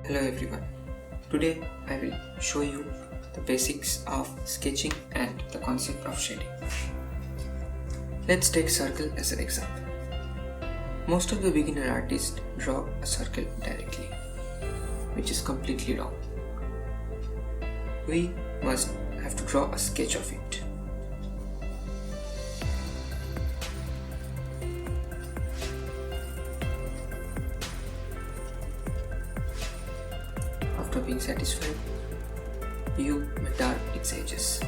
Hello everyone. Today I will show you the basics of sketching and the concept of shading. Let's take circle as an example. Most of the beginner artists draw a circle directly, which is completely wrong. We must have to draw a sketch of it. After being satisfied, you may dark its edges.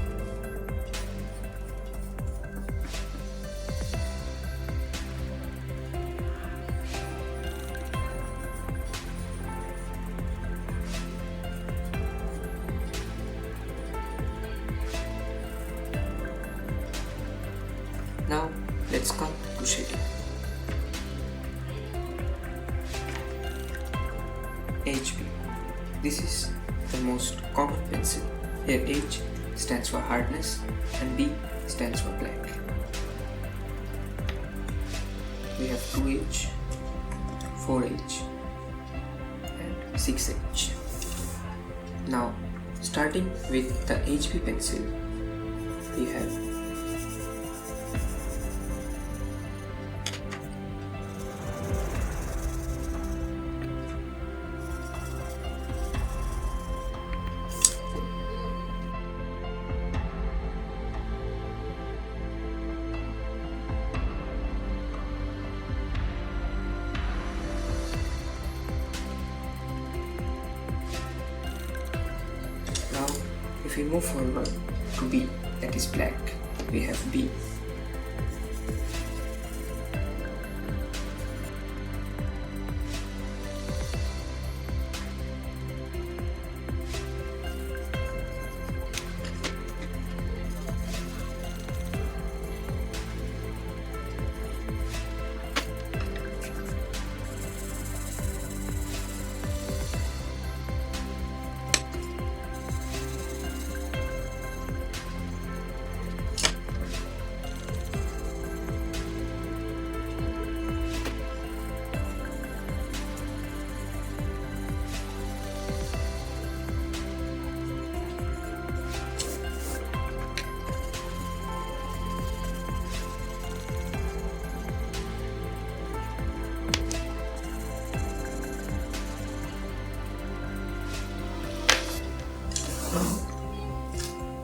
Now let's come to shading. HB. This is the most common pencil. Here H stands for hardness and B stands for black. We have 2H, 4H and 6H. Now starting with the HB pencil, we have Now, if we move forward to B, that is black, we have B.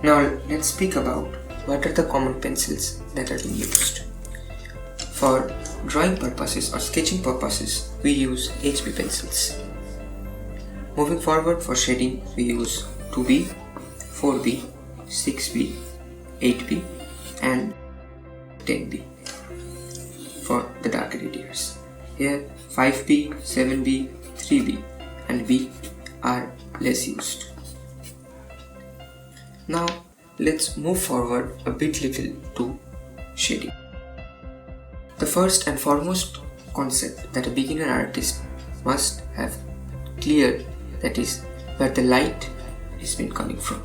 Now let's speak about what are the common pencils that are being used. For drawing purposes or sketching purposes, we use HB pencils. Moving forward, for shading we use 2B, 4B, 6B, 8B and 10B for the darker areas. Here 5B, 7B, 3B and B are less used. Now let's move forward a bit little to shading. The first and foremost concept that a beginner artist must have clear, that is where the light is been coming from.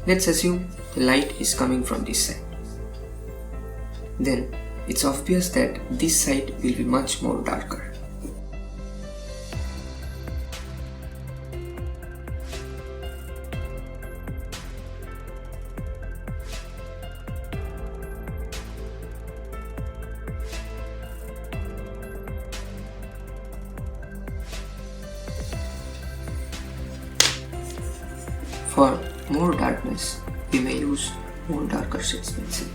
Let's assume the light is coming from this side. Then it's obvious that this side will be much more darker. For more darkness, we may use more darker shades pencil.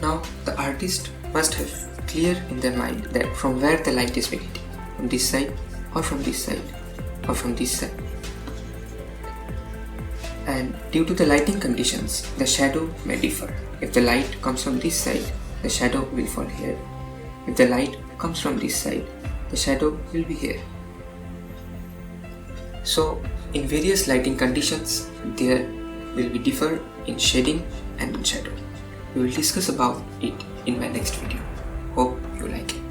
Now the artist must have clear in their mind that from where the light is being hitting, from this side or from this side or from this side. And due to the lighting conditions, the shadow may differ. If the light comes from this side, the shadow will fall here. If the light comes from this side, the shadow will be here. So in various lighting conditions, there will be differ in shading and in shadow. We will discuss about it in my next video. Hope you like it.